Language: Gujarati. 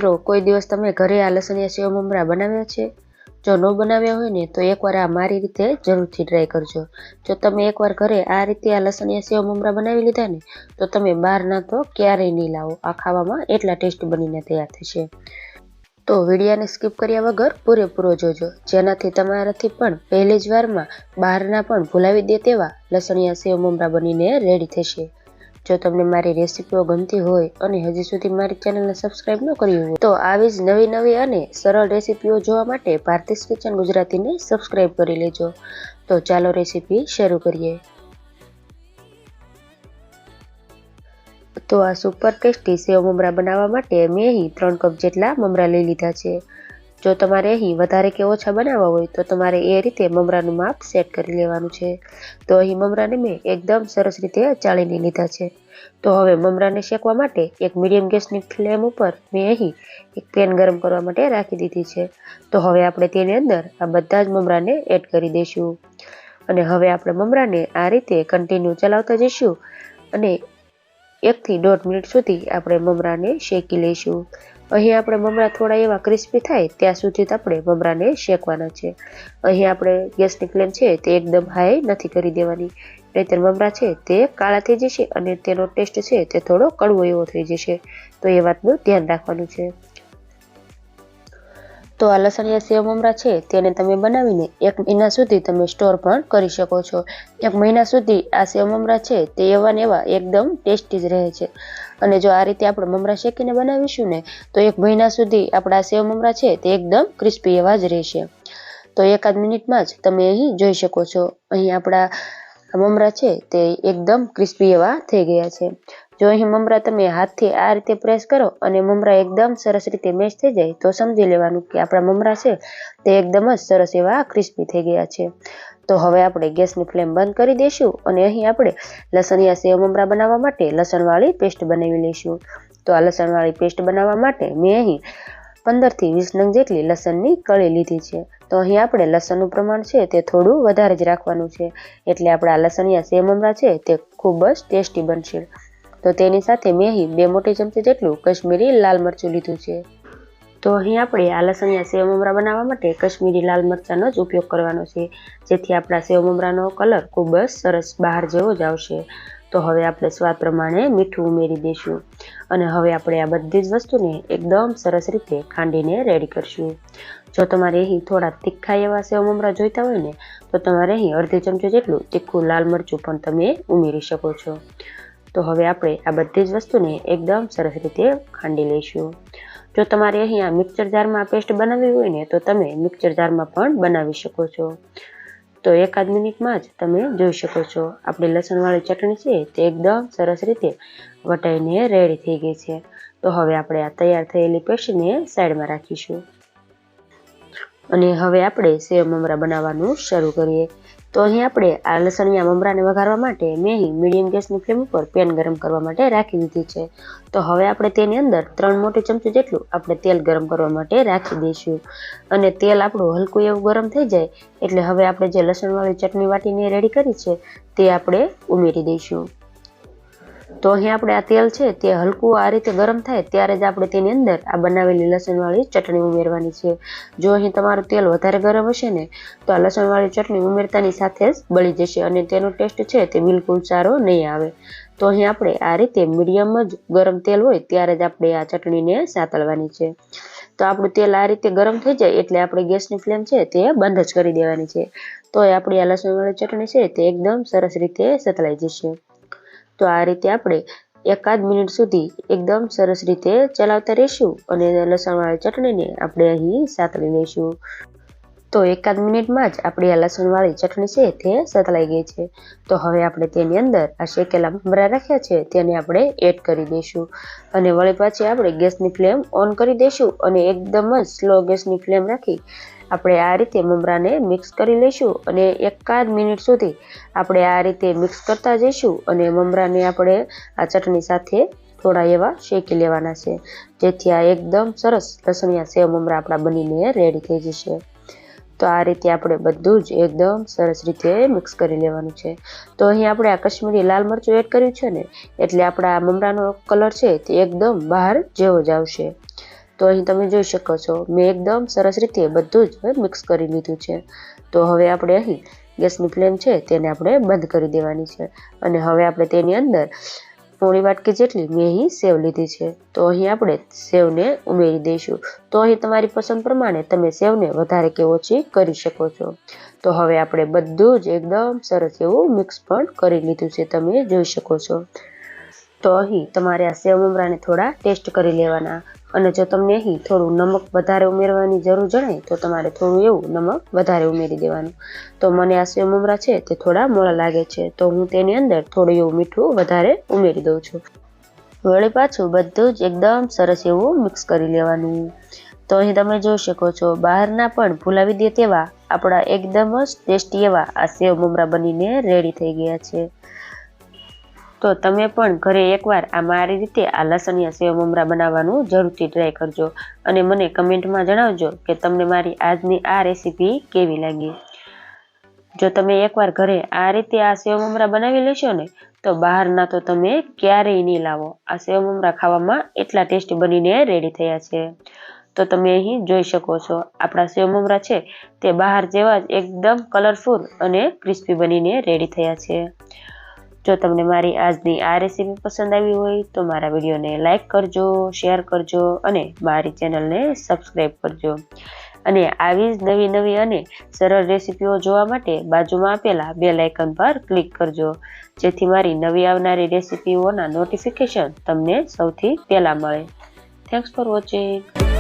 મિત્રો, કોઈ દિવસ તમે ઘરે આ લસણિયા સેવ મમરા બનાવ્યા છે? જો ન બનાવ્યા હોય ને તો એકવાર આ મારી રીતે જરૂરથી ટ્રાય કરજો. જો તમે એકવાર ઘરે આ રીતે આ લસણિયા સેવ મમરા બનાવી લીધા ને તો તમે બહારના તો ક્યારેય નહીં લાવો. આ ખાવામાં એટલા ટેસ્ટી બનીને તૈયાર થશે. તો વિડીયાને સ્કીપ કર્યા વગર પૂરેપૂરો જોજો, જેનાથી તમારાથી પણ પહેલી જ વારમાં બહારના પણ ભૂલાવી દે તેવા લસણિયા સેવ મમરા બનીને રેડી થશે. જો તમને મારી રેસીપીઓ ગમતી હોય અને હજી સુધી મારી ચેનલને સબસ્ક્રાઇબ ન કરી હોય તો આવી જ નવી અને સરળ રેસીપીઓ જોવા માટે ભારતીસ કિચન ગુજરાતીને સબસ્ક્રાઇબ કરી લેજો. તો ચાલો રેસીપી શરૂ કરીએ. તો આ સુપર ટેસ્ટી સેવ મમરા બનાવવા માટે મેં અહીં 3 કપ જેટલા મમરા લઈ લીધા છે. જો તમારે અહીં વધારે કે ઓછા બનાવવા હોય તો તમારે એ રીતે મમરાનું માપ સેટ કરી લેવાનું છે. તો અહીં મમરાને મેં એકદમ સરસ રીતે ચાળીને લીધા છે. તો હવે મમરાને શેકવા માટે એક મીડિયમ ગેસની ફ્લેમ ઉપર મેં અહીં એક પેન ગરમ કરવા માટે રાખી દીધી છે. તો હવે આપણે તેની અંદર આ બધા જ મમરાને એડ કરી દઈશું અને હવે આપણે મમરાને આ રીતે કન્ટિન્યુ ચલાવતા જઈશું અને 1 થી 1.5 મિનિટ સુધી આપણે મમરાને શેકી લઈશું. અહીં આપણે મમરા થોડા એવા ક્રિસ્પી થાય ત્યાં સુધી આપણે મમરાને શેકવાના છે. અહીં આપણે ગેસની ફ્લેમ છે તે એકદમ હાઈ નથી કરી દેવાની, નહીંતર મમરા છે તે કાળા થઈ જશે અને તેનો ટેસ્ટ છે તે થોડો કડવો એવો થઈ જશે. તો એ વાતનું ધ્યાન રાખવાનું છે. તો આ લસણિયા સેવ મમરા છે તેને તમે બનાવીને 1 મહિના સુધી તમે સ્ટોર પણ કરી શકો છો. 1 મહિના સુધી આ સેવ મમરા છે તે એવા ને એવા એકદમ ટેસ્ટી જ રહે છે. અને જો આ રીતે આપણે મમરા શેકીને બનાવીશું ને તો 1 મહિના સુધી આપણા સેવ મમરા છે તે એકદમ ક્રિસ્પી એવા જ રહેશે. તો 1 મિનિટમાં જ તમે અહીં જોઈ શકો છો, અહીં આપણા મમરા છે તે એકદમ ક્રિસ્પી એવા થઈ ગયા છે. જો અહીં મમરા તમે હાથથી આ રીતે પ્રેસ કરો અને મમરા એકદમ સરસ રીતે મેશ થઈ જાય તો સમજી લેવાનું કે આપણા મમરા છે તે એકદમ જ સરસ એવા ક્રિસ્પી થઈ ગયા છે. તો હવે આપણે ગેસની ફ્લેમ બંધ કરી દઈશું અને અહીં આપણે લસણિયા સેવ મમરા બનાવવા માટે લસણવાળી પેસ્ટ બનાવી લઈશું. તો આ લસણવાળી પેસ્ટ બનાવવા માટે મેં અહીં 15 થી 20 નંગ જેટલી લસણની કળી લીધી છે. તો અહીં આપણે લસણનું પ્રમાણ છે તે થોડું વધારે જ રાખવાનું છે, એટલે આપણા લસણિયા સેવ મમરા છે તે ખૂબ જ ટેસ્ટી બનશે. તો તેની સાથે મેં અહીં 2 મોટી ચમચી જેટલું કશ્મીરી લાલ મરચું લીધું છે. તો અહીં આપણે આ લસણિયા સેવ મમરા બનાવવા માટે કશ્મીરી લાલ મરચાંનો જ ઉપયોગ કરવાનો છે, જેથી આપણા સેવ મમરાનો કલર ખૂબ જ સરસ બહાર જેવો જ આવશે. તો હવે આપણે સ્વાદ પ્રમાણે મીઠું ઉમેરી દઈશું અને હવે આપણે આ બધી જ વસ્તુને એકદમ સરસ રીતે ખાંડીને રેડી કરશું. જો તમારે અહીં થોડા તીખા એવા સેવ મમરા જોઈતા હોય ને તો તમારે અહીં અડધી ચમચી જેટલું તીખું લાલ મરચું પણ તમે ઉમેરી શકો છો. તો હવે આપણે આ બધી જ વસ્તુને એકદમ સરસ રીતે ખાંડી લઈશું. જો તમારે અહીં આ મિક્સર જારમાં પેસ્ટ બનાવવી હોય ને તો તમે મિક્સર જારમાં પણ બનાવી શકો છો. તો 1 મિનિટમાં જ તમે જોઈ શકો છો આપણી લસણવાળી ચટણી છે તે એકદમ સરસ રીતે વટાઈને રેડી થઈ ગઈ છે. તો હવે આપણે આ તૈયાર થયેલી પેસ્ટને સાઈડમાં રાખીશું અને હવે આપણે સેવ મમરા બનાવવાનું શરૂ કરીએ. તો અહીં આપણે આ લસણિયા મમરાને વઘારવા માટે મેં અહીં મીડિયમ ગેસની ફ્લેમ ઉપર પેન ગરમ કરવા માટે રાખી દીધી છે. તો હવે આપણે તેની અંદર 3 મોટી ચમચી જેટલું આપણે તેલ ગરમ કરવા માટે રાખી દઈશું અને તેલ આપણું હલકું એવું ગરમ થઈ જાય એટલે હવે આપણે જે લસણવાળી ચટણી વાટીને રેડી કરી છે તે આપણે ઉમેરી દઈશું. તો અહીં આપણે આ તેલ છે તે હલકું આ રીતે ગરમ થાય ત્યારે જ આપણે તેની અંદર આ બનાવેલી લસણવાળી ચટણી ઉમેરવાની છે. જો અહીં તમારું તેલ વધારે ગરમ હશે ને તો આ લસણવાળી ચટણી ઉમેરતાની સાથે જ બળી જશે અને તેનો ટેસ્ટ છે તે બિલકુલ સારો નહીં આવે. તો અહીં આપણે આ રીતે મીડિયમ જ ગરમ તેલ હોય ત્યારે જ આપણે આ ચટણીને સાતળવાની છે. તો આપણું તેલ આ રીતે ગરમ થઈ જાય એટલે આપણે ગેસની ફ્લેમ છે તે બંધ જ કરી દેવાની છે. તો આપણી આ લસણવાળી ચટણી છે તે એકદમ સરસ રીતે સતળાઈ જશે. તો આ રીતે આપણે 1 મિનિટ સુધી એકદમ સરસ રીતે ચલાવતા રહીશું અને લસણવાળી ચટણીને આપણે અહીં સાતળી લઈશું. તો 1 મિનિટમાં જ આપણી આ લસણવાળી ચટણી છે તે સતળાઈ ગઈ છે. તો હવે આપણે તેની અંદર આ શેકેલા મમરા રાખ્યા છે તેને આપણે એડ કરી દઈશું અને વળી પાછી આપણે ગેસની ફ્લેમ ઓન કરી દઈશું અને એકદમ જ સ્લો ગેસની ફ્લેમ રાખી આપણે આ રીતે મમરાને મિક્સ કરી લઈશું અને 1 મિનિટ સુધી આપણે આ રીતે મિક્સ કરતા જઈશું અને મમરાને આપણે આ ચટણી સાથે થોડા એવા શેકી લેવાના છે, જેથી આ એકદમ સરસ લસણિયા સેવ મમરા આપણા બનીને રેડી થઈ જશે. તો આ રીતે આપણે બધું જ એકદમ સરસ રીતે મિક્સ કરી લેવાનું છે. તો અહીં આપણે આ કશ્મીરી લાલ મરચું એડ કર્યું છે ને એટલે આપણા મમરાનો કલર છે તે એકદમ બહાર જેવો જ આવશે. તો અહીં તમે જોઈ શકો છો મેં એકદમ સરસ રીતે બધું જ મિક્સ કરી લીધું છે। તો હવે આપણે અહીં ગેસની ફ્લેમ છે તેને આપણે બંધ કરી દેવાની છે અને હવે આપણે તેની અંદર પોણી વાટકી જેટલી મેં અહીં સેવ લીધી છે। તો અહીં આપણે સેવને ઉમેરી દઈશું। તો અહીં તમારી પસંદ પ્રમાણે તમે સેવને વધારે કે ઓછી કરી શકો છો। તો હવે આપણે બધું જ એકદમ સરસ એવું મિક્સ પણ કરી લીધું છે, તમે જોઈ શકો છો। તો અહીં તમારે આ સેવ મમરાને થોડા ટેસ્ટ કરી લેવાના અને જો તમને અહીં થોડું નમક વધારે ઉમેરવાની જરૂર જણાય તો તમારે થોડું એવું નમક વધારે ઉમેરી દેવાનું। તો મને આ સેવ મમરા છે તે થોડા મોળા લાગે છે, તો હું તેની અંદર થોડું એવું મીઠું વધારે ઉમેરી દઉં છું। વળી પાછું બધું જ એકદમ સરસ એવું મિક્સ કરી લેવાનું। તો અહીં તમે જોઈ શકો છો બહારના પણ ભૂલાવી દે તેવા આપણા એકદમ જ ટેસ્ટી એવા આ સેવ મમરા બનીને રેડી થઈ ગયા છે। તો તમે પણ ઘરે એકવાર આ મારી રીતે આ લસણિયા સેવ મમરા બનાવવાનું જરૂરથી ટ્રાય કરજો અને મને કમેન્ટમાં જણાવજો કે તમને મારી આજની આ રેસીપી કેવી લાગી। જો તમે એકવાર ઘરે આ રીતે આ સેવ મમરા બનાવી લેશો ને તો બહારના તો તમે ક્યારેય નહીં લાવો। આ સેવ મમરા ખાવામાં એટલા ટેસ્ટી બનીને રેડી થયા છે। તો તમે અહીં જોઈ શકો છો આપણા સેવ મમરા છે તે બહાર જેવા જ એકદમ કલરફુલ અને ક્રિસ્પી બનીને રેડી થયા છે। જો તમને મારી આજની આ રેસીપી પસંદ આવી હોય તો મારા વિડીયોને લાઇક કરજો, શેર કરજો અને મારી ચેનલને સબસ્ક્રાઈબ કરજો। અને આવી જ નવી નવી અને સરળ રેસીપીઓ જોવા માટે બાજુમાં આપેલા બેલ આઇકન પર ક્લિક કરજો, જેથી મારી નવી આવનારી રેસીપીઓના નોટિફિકેશન તમને સૌથી પહેલા મળે। Thanks for watching.